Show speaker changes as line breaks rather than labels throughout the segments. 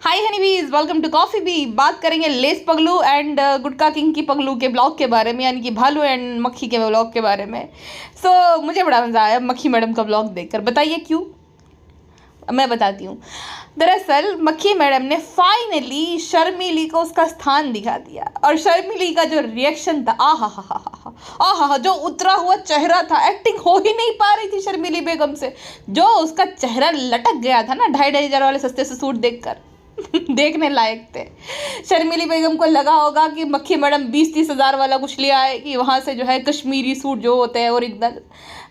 Hi honeybees, welcome to coffee bee. बात करेंगे लेस पगलू एंड गुटका किंग की पगलू के ब्लॉग के बारे में, यानी कि भालू एंड मक्खी के ब्लॉग के बारे में। मुझे बड़ा मज़ा आया मक्खी मैडम का ब्लॉग देखकर। बताइए क्यों? मैं बताती हूँ। दरअसल मक्खी मैडम ने फाइनली शर्मिली को उसका स्थान दिखा दिया, और शर्मिली का जो रिएक्शन था, आहा, जो उतरा हुआ चेहरा था, एक्टिंग हो ही नहीं पा रही थी शर्मिली बेगम से। जो उसका चेहरा लटक गया था ना 2,500 वाले सस्ते से सूट देखकर देखने लायक थे। शर्मिली बेगम को लगा होगा कि मक्खी मैडम 20-30 हज़ार वाला कुछ ले आएगी वहाँ से, जो है कश्मीरी सूट जो होते हैं ओरिजिनल,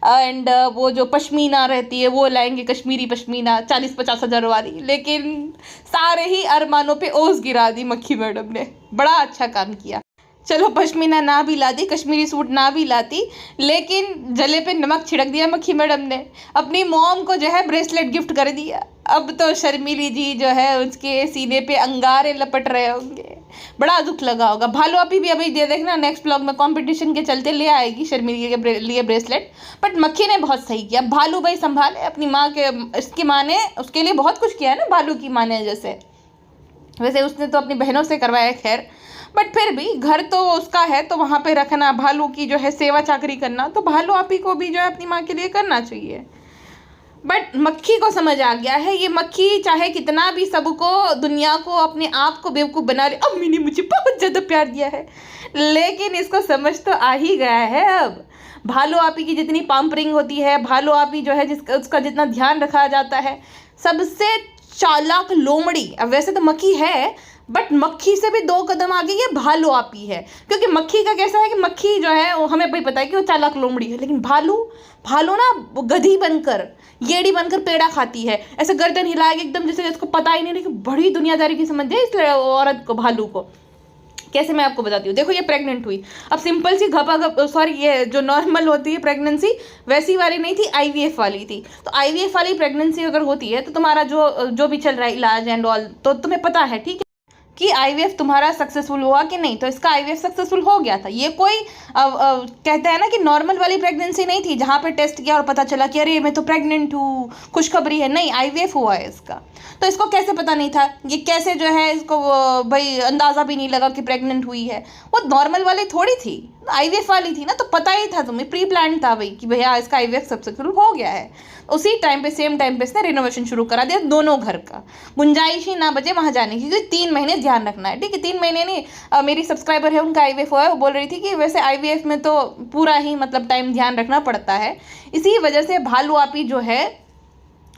एंड वो जो पश्मीना रहती है वो लाएंगे, कश्मीरी पश्मीना 40-50 हज़ार वाली। लेकिन सारे ही अरमानों पे ओस गिरा दी मक्खी मैडम ने। बड़ा अच्छा काम किया। चलो पश्मीना ना भी लाती, कश्मीरी सूट ना भी लाती, लेकिन जले पे नमक छिड़क दिया मक्खी मैडम ने। अपनी मॉम को जो है ब्रेसलेट गिफ्ट कर दिया। अब तो शर्मिली जी जो है उसके सीने पे अंगारे लपट रहे होंगे। बड़ा दुख लगा होगा। भालू अभी दे देखना नेक्स्ट ब्लॉग में कंपटीशन के चलते ले आएगी शर्मिली के लिए ब्रेसलेट। बट मक्खी ने बहुत सही किया। भालू भाई संभाले अपनी माँ के, इसकी माँ ने उसके लिए बहुत कुछ किया है ना भालू की माँ ने। जैसे वैसे उसने तो अपनी बहनों से करवाया, खैर, बट फिर भी घर तो उसका है, तो वहाँ पे रखना, भालू की जो है सेवा चाकरी करना, तो भालू आप ही को भी जो है अपनी माँ के लिए करना चाहिए। बट मक्खी को समझ आ गया है, ये मक्खी चाहे कितना भी सबको, दुनिया को, अपने आप को बेवकूफ़ बना ले, अम्मी ने मुझे बहुत ज़्यादा प्यार दिया है, लेकिन इसको समझ तो आ ही गया है अब। भालू आपी की जितनी पाम्परिंग होती है, भालू आपी जो है उसका जितना ध्यान रखा जाता है, सबसे चालाक लोमड़ी, अब वैसे तो मक्खी है बट मक्खी से भी 2 कदम आगे ये भालू आपी है। क्योंकि मक्खी का कैसा है कि मक्खी जो है वो हमें भी पता है कि वो चालाक लोमड़ी है, लेकिन भालू ना गधी बनकर, येड़ी बनकर पेड़ा खाती है, ऐसे गर्दन हिलाएगी एकदम जैसे इसको पता ही नहीं, लेकिन बड़ी दुनियादारी की समझ है इस औरत को, भालू को। कैसे, मैं आपको बताती हूँ। देखो ये प्रेग्नेंट हुई, अब सिंपल सी सॉरी, ये जो नॉर्मल होती है प्रेगनेंसी वैसी वाली नहीं थी, IVF वाली थी। तो IVF वाली प्रेगनेंसी अगर होती है तो तुम्हारा जो भी चल रहा है इलाज एंड ऑल, तो तुम्हें पता है, ठीक है, कि IVF तुम्हारा सक्सेसफुल हुआ कि नहीं। तो इसका IVF सक्सेसफुल हो गया था। ये कोई कहते हैं ना कि नॉर्मल वाली प्रेगनेंसी नहीं थी जहाँ पे टेस्ट किया और पता चला कि अरे मैं तो प्रेग्नेंट हूँ, खुशखबरी है। नहीं, IVF हुआ है इसका। तो इसको कैसे पता नहीं था, ये कैसे जो है इसको भाई अंदाज़ा भी नहीं लगा कि प्रेग्नेंट हुई है। वो नॉर्मल वाली थोड़ी थी, IVF वाली थी ना, तो पता ही था तुम्हें, प्री प्लान था भाई कि भैया इसका IVF सक्सेसफुल हो गया है। उसी टाइम पे, सेम टाइम पे इसने रिनोवेशन शुरू करा दिया दोनों घर का। गुंजाइश ही ना बचे वहाँ जाने की, क्योंकि 3 महीने ध्यान रखना है, ठीक है। 3 महीने नहीं, मेरी सब्सक्राइबर है उनका IVF हुआ है, वो बोल रही थी कि वैसे IVF में तो पूरा ही मतलब टाइम ध्यान रखना पड़ता है। इसी वजह से भालू आपी जो है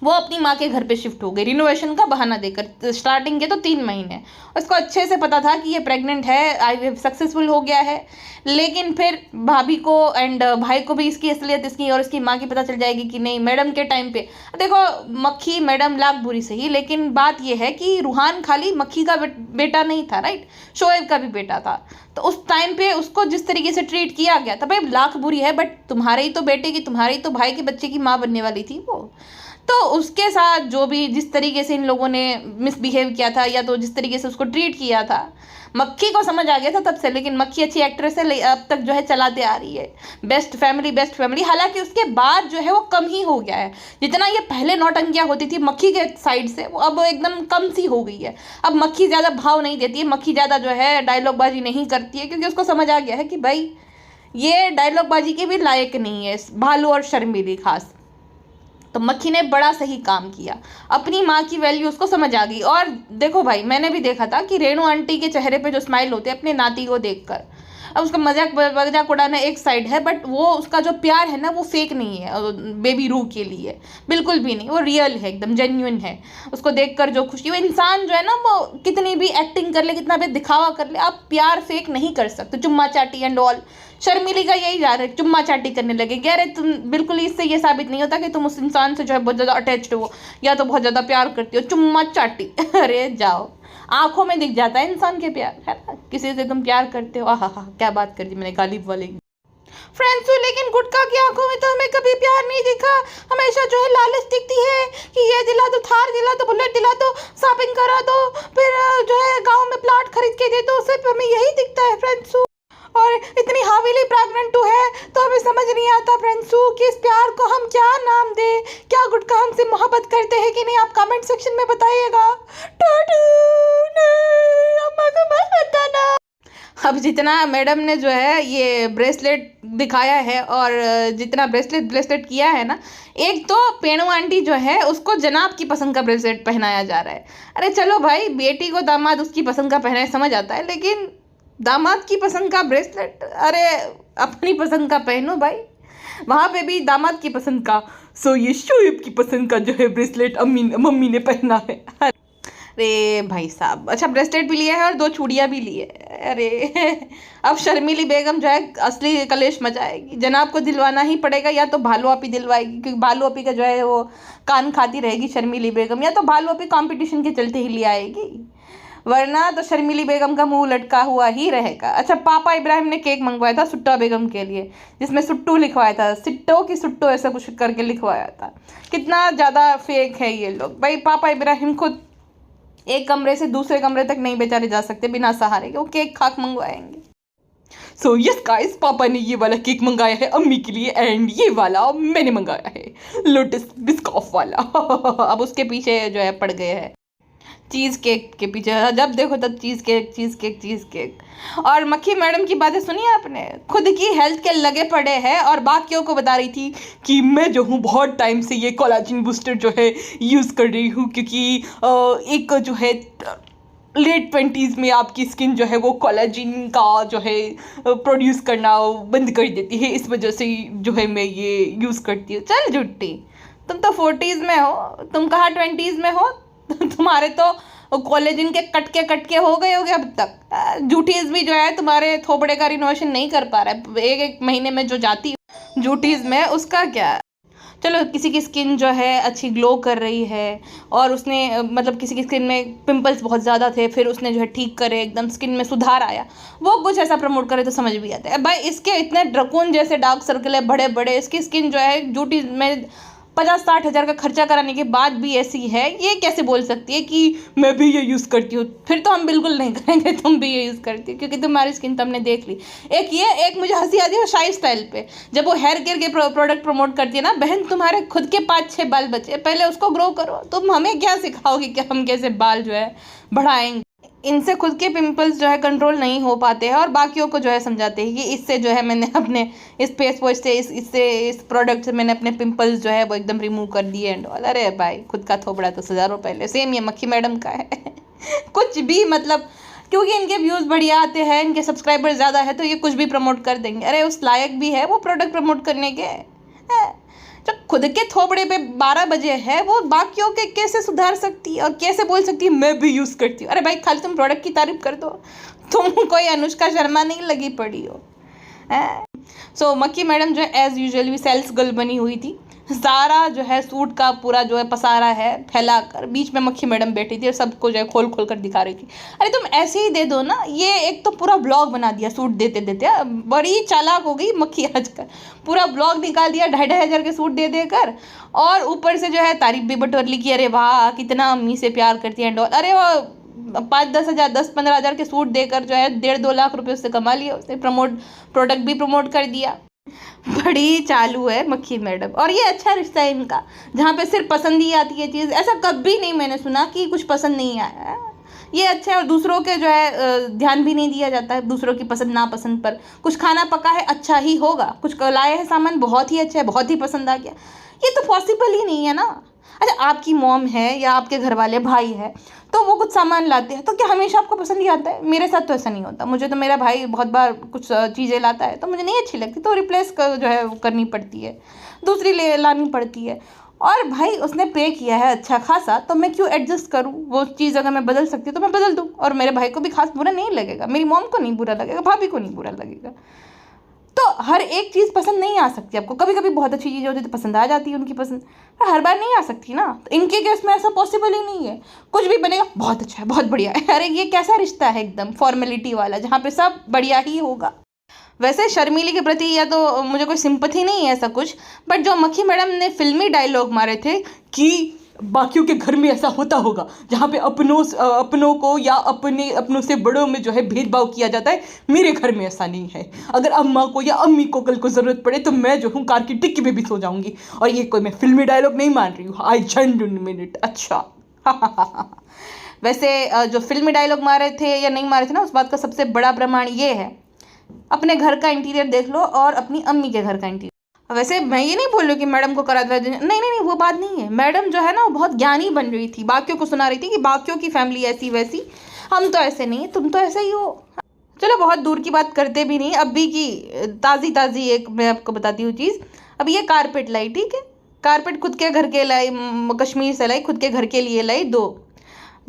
वो अपनी माँ के घर पे शिफ्ट हो गई रिनोवेशन का बहाना देकर। स्टार्टिंग के तो 3 महीने उसको अच्छे से पता था कि ये प्रेग्नेंट है, IVF सक्सेसफुल हो गया है। लेकिन फिर भाभी को एंड भाई को भी इसकी असलियत, इसकी और इसकी माँ की पता चल जाएगी कि नहीं। मैडम के टाइम पे देखो, मक्खी मैडम लाख बुरी सही, लेकिन बात ये है कि रूहान खाली मक्खी का बेटा नहीं था, राइट, शोएब का भी बेटा था। तो उस टाइम पे उसको जिस तरीके से ट्रीट किया गया था, भाई लाख बुरी है, बट तुम्हारे ही तो बेटे की, तुम्हारे ही तो भाई के बच्चे की माँ बनने वाली थी वो। तो उसके साथ जो भी जिस तरीके से इन लोगों ने मिसबिहेव किया था, या तो जिस तरीके से उसको ट्रीट किया था, मक्खी को समझ आ गया था तब से। लेकिन मक्खी अच्छी एक्ट्रेस है, अब तक जो है चलाते आ रही है बेस्ट फैमिली। हालांकि उसके बाद जो है वो कम ही हो गया है। जितना ये पहले नौटंकियाँ होती थी मक्खी के साइड से, वो अब एकदम कम सी हो गई है। अब मक्खी ज़्यादा भाव नहीं देती है, मक्खी ज़्यादा जो है डायलॉग बाजी नहीं करती है, क्योंकि उसको समझ आ गया है कि भाई ये डायलॉग बाजी के भी लायक नहीं है, भालू और शर्मिली खास। तो मक्खी ने बड़ा सही काम किया, अपनी माँ की वैल्यू उसको समझ आ गई। और देखो भाई, मैंने भी देखा था कि रेणु आंटी के चेहरे पे जो स्माइल होते हैं अपने नाती को देखकर, अब उसका मजाक उड़ाना एक साइड है, बट वो उसका जो प्यार है ना वो फेक नहीं है बेबी रू के लिए, बिल्कुल भी नहीं, वो रियल है, एकदम जेन्युइन है। उसको देखकर जो खुशी, वो इंसान जो है ना, वो कितनी भी एक्टिंग कर ले, कितना भी दिखावा कर ले, आप प्यार फेक नहीं कर सकते। चुम्मा चाटी एंड ऑल, शर्मिली का यही जा रहा है, चुम्मा चाटी करने लगे। कह रहे तुम बिल्कुल, इससे ये साबित नहीं होता कि तुम उस इंसान से जो है बहुत ज़्यादा अटैच्ड हो या तो बहुत ज़्यादा प्यार करती हो। चुम्मा चाटी अरे जाओ, आंखों में दिख जाता है इंसान के प्यार, है ना। किसी से तुम प्यार करते हो, आहा क्या बात कर दी मैंने गालिब वाले फ्रेंड्स। लेकिन गुटखा की आंखों में तो हमें कभी प्यार नहीं दिखा, हमेशा जो है लालच दिखती है कि ये दिला दो, थार दिला दो, बुलेट दिला दो, शॉपिंग करा दो, फिर जो है गाँव में प्लाट खरीद के दे दो, सिर्फ हमें यही दिखता है फ्रेंड्स। और इतनी हावीली प्रेग्नेंट है तो हमें समझ नहीं आता फ्रेंड्सू कि इस प्यार को हम क्या नाम दें। क्या गुटखा हमसे मोहब्बत करते हैं कि नहीं, आप कमेंट सेक्शन में बताइएगा। टाटा। जितना मैडम ने जो है ये ब्रेसलेट दिखाया है और जितना ब्रेसलेट किया है ना, एक तो पेणू आंटी जो है उसको जनाब की पसंद का ब्रेसलेट पहनाया जा रहा है। अरे चलो भाई, बेटी को दामाद उसकी पसंद का पहनाए समझ आता है, लेकिन दामाद की पसंद का ब्रेसलेट, अरे अपनी पसंद का पहनो भाई। वहाँ पे भी दामाद की पसंद का, सो ये शोएब की पसंद का जो है ब्रेसलेट मम्मी ने पहना है। अरे भाई साहब, अच्छा ब्रेसलेट भी लिया है और 2 चूड़ियाँ भी ली है। अरे अब शर्मीली बेगम जो है असली कलेश मचाएगी। जनाब को दिलवाना ही पड़ेगा, या तो भालू आपी दिलवाएगी, क्योंकि भालू आपी का जो है वो कान खाती रहेगी शर्मीली बेगम, या तो भालू आपी कंपटीशन के चलते ही ले आएगी, वरना तो शर्मीली बेगम का मुंह लटका हुआ ही रहेगा। अच्छा, पापा इब्राहिम ने केक मंगवाया था सुट्टा बेगम के लिए, जिसमें सुट्टू लिखवाया था, सिट्टो की सुट्टो ऐसा कुछ करके लिखवाया था। कितना ज़्यादा फेक है ये लोग भाई। पापा इब्राहिम खुद एक कमरे से दूसरे कमरे तक नहीं बेचारे जा सकते बिना सहारे के, वो केक खाक मंगवाएंगे। सो यस गाइस, पापा ने ये वाला केक मंगाया है अम्मी के लिए, एंड ये वाला मैंने मंगाया है लोटस बिस्कॉफ वाला। अब उसके पीछे जो है पड़ गए हैं चीज़ केक के पीछे, जब देखो तब चीज़ केक। और मक्खी मैडम की बातें सुनी आपने, खुद की हेल्थ के लगे पड़े हैं और बाकियों को बता रही थी कि मैं जो हूँ बहुत टाइम से ये कोलाजन बूस्टर जो है यूज़ कर रही हूँ, क्योंकि एक जो है लेट 20s में आपकी स्किन जो है वो कोलाजन का जो है प्रोड्यूस करना बंद कर देती है, इस वजह से जो है मैं ये यूज़ करती हूँ। चल झुट्टी, तुम तो 40s में हो, तुम कहाँ 20s में हो। तुम्हारे तो कोलेजन के कट के हो गए होगे अब तक। जूटीज भी जो है तुम्हारे थोबड़े का रिनोवेशन नहीं कर पा रहा है, एक महीने में जो जाती जूटीज में उसका क्या है। चलो, किसी की स्किन जो है अच्छी ग्लो कर रही है, और उसने मतलब किसी की स्किन में पिंपल्स बहुत ज़्यादा थे, फिर उसने जो है ठीक करे, एकदम स्किन में सुधार आया, वो कुछ ऐसा प्रमोट करे तो समझ भी आता है। भाई इसके इतने ड्रकून जैसे डार्क सर्कल है बड़े बड़े, इसकी स्किन जो है जूटीज में 50-60 हज़ार का खर्चा कराने के बाद भी ऐसी है, ये कैसे बोल सकती है कि मैं भी ये यूज़ करती हूँ। फिर तो हम बिल्कुल नहीं करेंगे तुम भी ये यूज़ करती हो, क्योंकि तुम्हारी स्किन तो हमने देख ली। एक मुझे हंसी आती है शाही स्टाइल पे, जब वो हेयर केयर के प्रोडक्ट प्रमोट करती है ना, बहन तुम्हारे खुद के 5-6 बाल बचे, पहले उसको ग्रो करो। तुम हमें क्या सिखाओगे कि हम कैसे बाल जो है बढ़ाएंगे। इनसे खुद के पिंपल्स जो है कंट्रोल नहीं हो पाते हैं, और बाकियों को जो है समझाते हैं कि इससे जो है मैंने अपने इस फेस वॉश से इस प्रोडक्ट से मैंने अपने पिंपल्स जो है वो एकदम रिमूव कर दिए एंड ऑल। अरे भाई, खुद का थोबड़ा तो हज़ारों पहले, सेम ये मक्खी मैडम का है। कुछ भी मतलब, क्योंकि इनके व्यूज़ बढ़िया आते हैं, इनके सब्सक्राइबर ज़्यादा है, तो ये कुछ भी प्रमोट कर देंगे। अरे उस लायक भी है वो प्रोडक्ट प्रमोट करने के। जो खुद के थोबड़े पे 12 बजे है, वो बाकियों के कैसे सुधार सकती है और कैसे बोल सकती है मैं भी यूज़ करती हूँ। अरे भाई, खाली तुम प्रोडक्ट की तारीफ कर दो, तुम कोई अनुष्का शर्मा नहीं लगी पड़ी हो। सो मक्खी मैडम जो है एज यूजुअल भी सेल्स गर्ल बनी हुई थी। सारा जो है सूट का पूरा जो है पसारा है फैला कर, बीच में मक्खी मैडम बैठी थी और सबको जो है खोल खोल कर दिखा रही थी। अरे तुम ऐसे ही दे दो ना, ये एक तो पूरा ब्लॉग बना दिया सूट देते देते, बड़ी चालाक हो गई मक्खी आजकल। पूरा ब्लॉग निकाल दिया 2,500 हज़ार के सूट दे देकर, और ऊपर से जो है तारीफ भी बटोर ली कि अरे वाह कितना अम्मी से प्यार करती है। अरे वो 5-10 हज़ार 10-15 हज़ार के सूट देकर जो है 1.5-2 लाख रुपए उससे कमा लिया उसने। प्रोडक्ट भी प्रमोट कर दिया। बड़ी चालू है मक्खी मैडम, और ये अच्छा रिश्ता है इनका, जहाँ पे सिर्फ पसंद ही आती है चीज़। ऐसा कभी नहीं मैंने सुना कि कुछ पसंद नहीं आया। ये अच्छा है, और दूसरों के जो है ध्यान भी नहीं दिया जाता है दूसरों की पसंद नापसंद पर। कुछ खाना पका है अच्छा ही होगा, कुछ लाए हैं सामान बहुत ही अच्छा है, बहुत ही पसंद आ गया, ये तो पॉसिबल ही नहीं है ना। अच्छा, आपकी मॉम है या आपके घर वाले भाई है, तो वो कुछ सामान लाते हैं, तो क्या हमेशा आपको पसंद ही आता है? मेरे साथ तो ऐसा नहीं होता। मुझे तो मेरा भाई बहुत बार कुछ चीज़ें लाता है तो मुझे नहीं अच्छी लगती, तो रिप्लेस जो है करनी पड़ती है, दूसरी ले लानी पड़ती है। और भाई उसने पे किया है अच्छा खासा, तो मैं क्यों एडजस्ट करूँ? वो चीज़ अगर मैं बदल सकती हूँ तो मैं बदल दूँ, और मेरे भाई को भी खास बुरा नहीं लगेगा, मेरी मॉम को नहीं बुरा लगेगा, भाभी को नहीं बुरा लगेगा। तो हर एक चीज़ पसंद नहीं आ सकती आपको। कभी कभी बहुत अच्छी चीज़ें होती है तो पसंद आ जाती है उनकी पसंद, पर हर बार नहीं आ सकती ना। तो इनके केस में ऐसा पॉसिबल ही नहीं है। कुछ भी बनेगा बहुत अच्छा है, बहुत बढ़िया है। अरे ये कैसा रिश्ता है एकदम फॉर्मेलिटी वाला, जहाँ पे सब बढ़िया ही होगा। वैसे शर्मीली के प्रति या तो मुझे कोई सिंपथी नहीं है ऐसा कुछ, बट जो मक्खी मैडम ने फिल्मी डायलॉग मारे थे कि बाकियों के घर में ऐसा होता होगा जहाँ पे अपनों को या अपनों से बड़ों में जो है भेदभाव किया जाता है, मेरे घर में ऐसा नहीं है। अगर अम्मा को या अम्मी को कल को ज़रूरत पड़े तो मैं जो हूँ कार की टिक्की में भी सो जाऊँगी। और ये कोई मैं फिल्मी डायलॉग नहीं मान रही हूँ, आई जेन्युइन मीन इट। अच्छा वैसे जो फिल्मी डायलॉग मारे थे या नहीं मारे थे ना, उस बात का सबसे बड़ा प्रमाण ये है, अपने घर का इंटीरियर देख लो और अपनी अम्मी के घर का इंटीरियर। वैसे मैं ये नहीं बोल रही हूँ कि मैडम को करा था, नहीं नहीं नहीं, वो बात नहीं है। मैडम जो है ना वो बहुत ज्ञानी बन रही थी, बाकियों को सुना रही थी कि बाकियों की फैमिली ऐसी वैसी, हम तो ऐसे नहीं है, तुम तो ऐसे ही हो। चलो बहुत दूर की बात करते भी नहीं, अभी की ताज़ी ताज़ी एक मैं आपको बताती हूँ चीज़। अब ये कारपेट लाई, ठीक है, कारपेट खुद के घर के लाई, कश्मीर से लाई, खुद के घर के लिए लाई 2।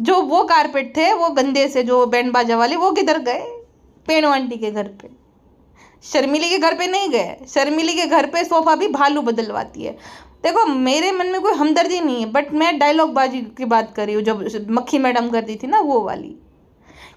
जो वो कारपेट थे वो गंदे से, जो बैंड बाजा वाले, वो किधर गए? पेनो आंटी के घर पे। शर्मिली के घर पे नहीं गए। शर्मिली के घर पे सोफा भी भालू बदलवाती है। देखो मेरे मन में कोई हमदर्दी नहीं है, बट मैं डायलॉग बाजी की बात कर रही हूँ, जब मक्खी मैडम करती थी ना वो वाली,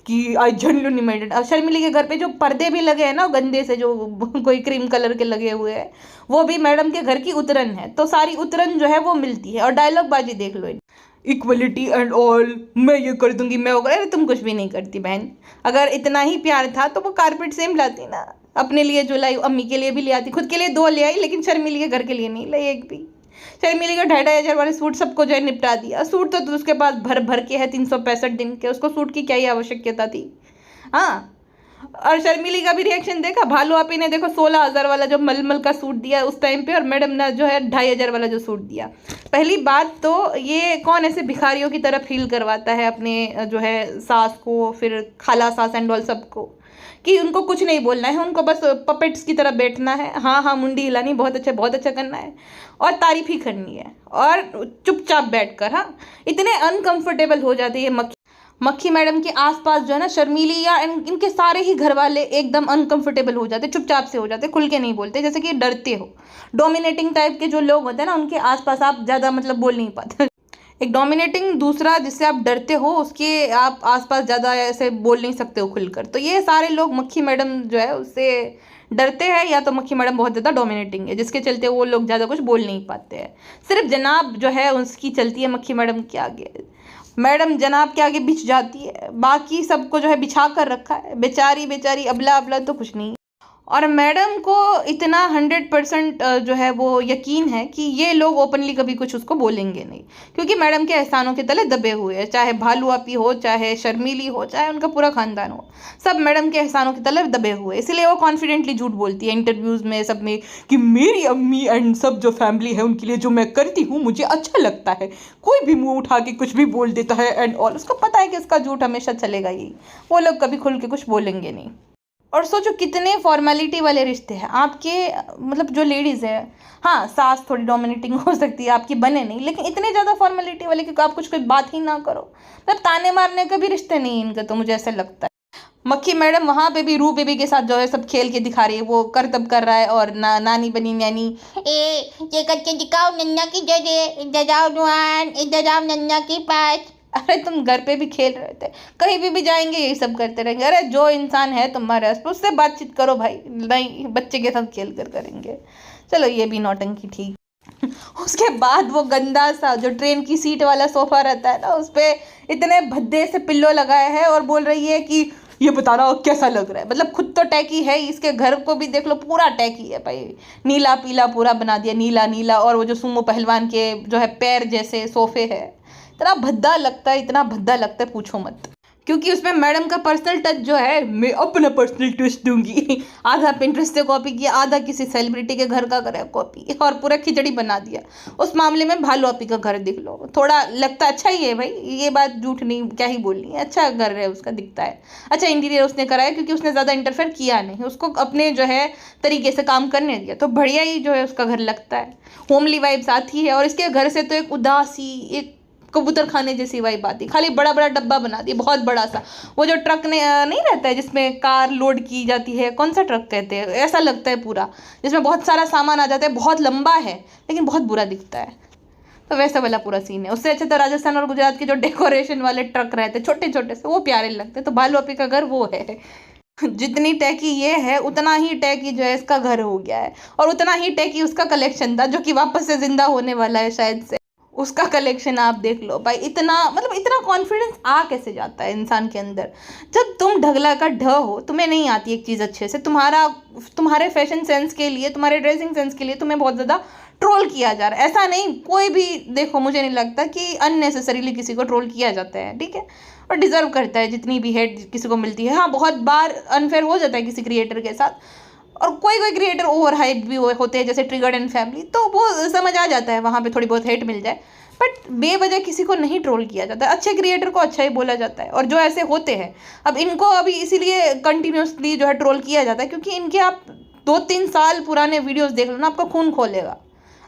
कि आई जेन्युइनली मेड इट। अब शर्मिली के घर पे जो पर्दे भी लगे हैं ना गंदे से, जो कोई क्रीम कलर के लगे हुए हैं, वो भी मैडम के घर की उतरन है। तो सारी उतरन जो है वो मिलती है। और डायलॉग बाजी देख लो, इक्वलिटी एंड ऑल, मैं ये कर दूंगी, मैं वो कर। अरे तुम कुछ भी नहीं करती बहन। अगर इतना ही प्यार था तो वो कारपेट सेम लाती ना, अपने लिए जो लाई अम्मी के लिए भी ले आती, खुद के लिए 2 ले आई, लेकिन शर्मिली के घर के लिए नहीं लाई एक भी। शर्मिली का 2,500 वाले सूट सबको जो है निपटा दिया। सूट तो उसके पास भर भर के है, 365 दिन के, उसको सूट की क्या ही आवश्यकता थी। हाँ, और शर्मिली का भी रिएक्शन देखा, भालू आपी ने देखो 16,000 वाला जो मलमल का सूट दिया उस टाइम पे, और मैडम ने जो है 2,500 वाला जो सूट दिया। पहली बात तो ये कौन ऐसे भिखारियों की तरह फील करवाता है अपने जो है सास को, फिर खाला सास एंड ऑल सबको, कि उनको कुछ नहीं बोलना है, उनको बस पपेट्स की तरह बैठना है, हाँ हाँ मुंडी हिलानी, बहुत अच्छा करना है और तारीफ ही करनी है, और चुपचाप बैठकर। हाँ, इतने अनकंफर्टेबल हो जाते हैं मक्खी मैडम के आसपास जो है ना, शर्मिली या इनके सारे ही घर वाले एकदम अनकंफर्टेबल हो जाते, चुपचाप से हो जाते, खुल के नहीं बोलते, जैसे कि डरते हो। डोमिनेटिंग टाइप के जो लोग होते हैं ना, उनके आसपास आप ज़्यादा मतलब बोल नहीं पाते। एक डोमिनेटिंग, दूसरा जिससे आप डरते हो, उसके आप आसपास ज़्यादा ऐसे बोल नहीं सकते हो खुलकर। तो ये सारे लोग मक्खी मैडम जो है उससे डरते हैं, या तो मक्खी मैडम बहुत ज़्यादा डोमिनेटिंग है जिसके चलते वो लोग ज़्यादा कुछ बोल नहीं पाते हैं। सिर्फ जनाब जो है उसकी चलती है मक्खी मैडम के आगे। मैडम जनाब के आगे बिछ जाती है, बाकी सबको जो है बिछा कर रखा है। बेचारी अबला अबला तो कुछ नहीं। और मैडम को इतना 100% जो है वो यकीन है कि ये लोग ओपनली कभी कुछ उसको बोलेंगे नहीं, क्योंकि मैडम के एहसानों के तले दबे हुए हैं। चाहे भालू आपी हो, चाहे शर्मिली हो, चाहे उनका पूरा खानदान हो, सब मैडम के एहसानों के तले दबे हुए। इसलिए वो कॉन्फिडेंटली झूठ बोलती है इंटरव्यूज़ में, सब में, कि मेरी अम्मी एंड सब जो फैमिली है उनके लिए जो मैं करती हूँ मुझे अच्छा लगता है। कोई भी मुँह उठा के कुछ भी बोल देता है एंड ऑल। उसको पता है कि इसका झूठ हमेशा चलेगा ही, वो लोग कभी खुल के कुछ बोलेंगे नहीं। और सोचो कितने फॉर्मेलिटी वाले रिश्ते हैं आपके, मतलब जो लेडीज़ है, हाँ सास थोड़ी डोमिनेटिंग हो सकती है, आपकी बने नहीं, लेकिन इतने ज़्यादा फॉर्मेलिटी वाले कि आप कुछ कोई बात ही ना करो, मतलब ताने मारने का भी रिश्ते नहीं इनका, तो मुझे ऐसा लगता है। मक्खी मैडम वहाँ पे भी रू बेबी के साथ जो है सब खेल के दिखा रही है, वो करतब कर रहा है, और नानी बनी नैनी, ये करके दिखाओ नन्ना की जगह, इधर जाओ नुआन, इधर जाओ नन्ना के पास। अरे तुम घर पे भी खेल रहे थे, कहीं भी जाएंगे यही सब करते रहेंगे। अरे जो इंसान है तुम्हारे आस उससे बातचीत करो भाई, नहीं बच्चे के साथ खेल कर करेंगे। चलो ये भी नौटंकी ठीक। उसके बाद वो गंदा सा जो ट्रेन की सीट वाला सोफा रहता है ना, उस पर इतने भद्दे से पिल्लो लगाए हैं, और बोल रही है कि ये बताना कैसा लग रहा है। मतलब खुद तो टैकी है, इसके घर को भी देख लो, पूरा टैकी है भाई, नीला पीला पूरा बना दिया, नीला नीला। और वो जो सुमो पहलवान के जो है पैर जैसे सोफे है, इतना भद्दा लगता है, इतना भद्दा लगता है पूछो मत। क्योंकि उसमें मैडम का पर्सनल टच जो है, मैं अपना पर्सनल टच दूंगी। आधा पिंटरेस्ट से कॉपी किया, आधा किसी सेलिब्रिटी के घर का करे कॉपी, और पूरा खिचड़ी बना दिया। उस मामले में भालू आपी का घर देख लो, थोड़ा लगता अच्छा ही है भाई, ये बात झूठ नहीं, क्या ही बोलनी है, अच्छा घर है उसका, दिखता है अच्छा इंटीरियर उसने कराया, क्योंकि उसने ज़्यादा इंटरफेयर किया नहीं, उसको अपने जो है तरीके से काम करने दिया, तो बढ़िया ही जो है उसका घर लगता है, होमली वाइब्स आती है। और इसके घर से तो एक उदासी, एक कबूतर खाने जैसी वाइब आती, खाली बड़ा बड़ा डब्बा बना दिया, बहुत बड़ा सा। वो जो ट्रक नहीं रहता है जिसमें कार लोड की जाती है, कौन सा ट्रक कहते हैं, ऐसा लगता है पूरा, जिसमें बहुत सारा सामान आ जाता है, बहुत लंबा है लेकिन बहुत बुरा दिखता है। तो वैसा वाला पूरा सीन है। उससे अच्छा तो राजस्थान और गुजरात के जो डेकोरेशन वाले ट्रक रहते हैं छोटे छोटे से, वो प्यारे लगते हैं। तो भालू आपी का घर वो है। जितनी टैकी ये है, उतना ही टैकी जो है इसका घर हो गया है, और उतना ही टैकी उसका कलेक्शन था जो कि वापस से जिंदा होने वाला है शायद से। उसका कलेक्शन आप देख लो भाई, इतना मतलब इतना कॉन्फिडेंस आ कैसे जाता है इंसान के अंदर। जब तुम ढगला का ढ हो, तुम्हें नहीं आती एक चीज़ अच्छे से, तुम्हारे फैशन सेंस के लिए, तुम्हारे ड्रेसिंग सेंस के लिए तुम्हें बहुत ज़्यादा ट्रोल किया जा रहा है। ऐसा नहीं, कोई भी देखो, मुझे नहीं लगता कि अननेसेसरीली किसी को ट्रोल किया जाता है, ठीक है, और डिजर्व करता है जितनी भी हेट किसी को मिलती है। हाँ, बहुत बार अनफेयर हो जाता है किसी क्रिएटर के साथ, और कोई कोई क्रिएटर ओवर हाइप भी होते हैं, जैसे ट्रिगर्ड एंड फैमिली, तो वो समझ आ जाता है वहाँ पे थोड़ी बहुत हेट मिल जाए, बट बेवजह किसी को नहीं ट्रोल किया जाता है। अच्छे क्रिएटर को अच्छा ही बोला जाता है, और जो ऐसे होते हैं, अब इनको अभी इसीलिए कंटिन्यूसली जो है ट्रोल किया जाता है, क्योंकि इनके आप 2-3 साल पुराने वीडियोस देख लो ना, आपका खून खोलेगा।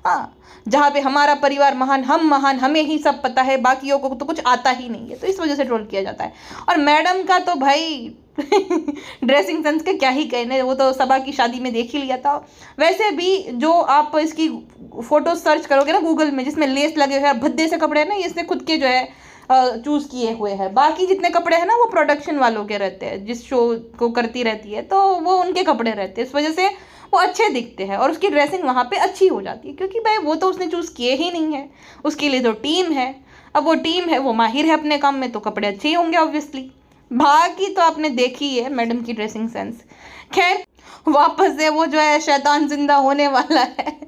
हाँ, जहाँ पे हमारा परिवार महान, हम महान, हमें ही सब पता है, बाकियों को तो कुछ आता ही नहीं है, तो इस वजह से ट्रोल किया जाता है। और मैडम का तो भाई ड्रेसिंग सेंस के क्या ही कहने, वो तो सबा की शादी में देख ही लिया था। वैसे भी जो आप इसकी फोटो सर्च करोगे ना गूगल में, जिसमें लेस लगे हुए हैं, भद्दे से कपड़े हैं ना, ये इसने खुद के जो है चूज़ किए हुए हैं। बाकी जितने कपड़े हैं ना वो प्रोडक्शन वालों के रहते हैं, जिस शो को करती रहती है, तो वो उनके कपड़े रहते हैं, इस वजह से वो अच्छे दिखते हैं, और उसकी ड्रेसिंग वहाँ पे अच्छी हो जाती है, क्योंकि भाई वो तो उसने चूज़ किए ही नहीं है, उसके लिए तो टीम है। अब वो टीम है, वो माहिर है अपने काम में, तो कपड़े अच्छे ही होंगे ऑब्वियसली। बाकी तो आपने देखी है मैडम की ड्रेसिंग सेंस। खैर, वापस से वो जो है शैतान जिंदा होने वाला है,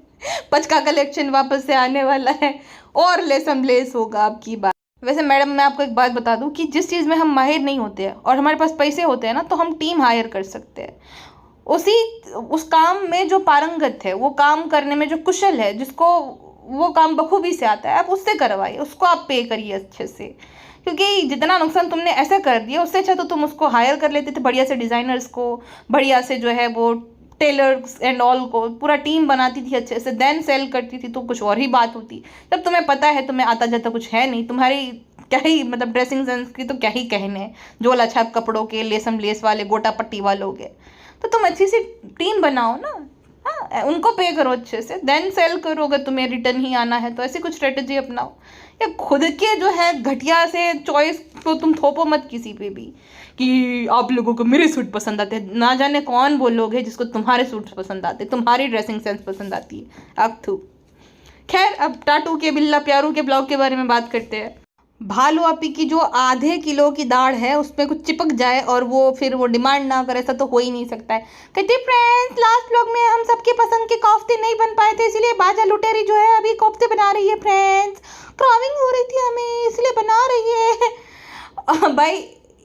पचका कलेक्शन वापस से आने वाला है, और लेसम लेस होगा आपकी बात। वैसे मैडम, मैं आपको एक बात बता दूं कि जिस चीज़ में हम माहिर नहीं होते हैं और हमारे पास पैसे होते हैं ना, तो हम टीम हायर कर सकते हैं। उस काम में जो पारंगत है, वो काम करने में जो कुशल है, जिसको वो काम बखूबी से आता है, आप उससे करवाइए, उसको आप पे करिए अच्छे से, क्योंकि जितना नुकसान तुमने ऐसे कर दिया, उससे अच्छा तो तुम उसको हायर कर लेते थे बढ़िया से डिज़ाइनर्स को, बढ़िया से जो है वो टेलर्स एंड ऑल को, पूरा टीम बनाती थी अच्छे से, देन सेल करती थी, तो कुछ और ही बात होती। जब तुम्हें पता है, तुम्हें आता जाता कुछ है नहीं, तुम्हारी क्या ही मतलब ड्रेसिंग सेंस की तो क्या ही कहने, झोला छाप कपड़ों के, लेसम लेस वाले, गोटा पट्टी वालों के, तो तुम अच्छी सी टीम बनाओ ना। हाँ, उनको पे करो अच्छे से, देन सेल करो। अगर तुम्हें रिटर्न ही आना है तो ऐसी कुछ स्ट्रेटजी अपनाओ, या खुद के जो है घटिया से चॉइस को तुम थोपो मत किसी पे भी कि आप लोगों को मेरे सूट पसंद आते हैं। ना जाने कौन वो लोग हैं जिसको तुम्हारे सूट पसंद आते, तुम्हारी ड्रेसिंग सेंस पसंद आती है। अब थू। खैर, अब टाटू के बिल्ला प्यारू के ब्लॉग के बारे में बात करते हैं। भालू आपी की जो आधे किलो की दाढ़ है उसमें कुछ चिपक जाए और वो फिर वो डिमांड ना करे, ऐसा तो हो ही नहीं सकता है। कहती फ्रेंड्स, लास्ट व्लॉग में हम सबके पसंद के कोफ्ते नहीं बन पाए थे, इसलिए बाजा लुटेरी जो है अभी कोफ्ते बना रही है फ्रेंड्स। क्राविंग हो रही थी हमें, इसलिए बना रही है। भाई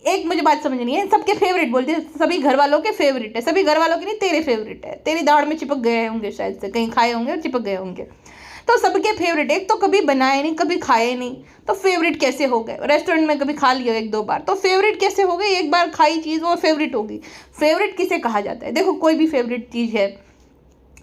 एक मुझे बात समझ नहीं है, सबके फेवरेट बोलती है, सभी घर वालों के फेवरेट है, सभी घर वालों के नहीं, तेरे फेवरेट है, तेरी दाढ़ में चिपक गए होंगे, शायद से कहीं खाए होंगे और चिपक गए होंगे, तो सबके फेवरेट। एक तो कभी बनाए नहीं, कभी खाए नहीं, तो फेवरेट कैसे हो गए? रेस्टोरेंट में कभी खा लिया 1-2 बार, तो फेवरेट कैसे हो गई? एक बार खाई चीज़ वो फेवरेट होगी। फेवरेट किसे कहा जाता है? देखो, कोई भी फेवरेट चीज़ है,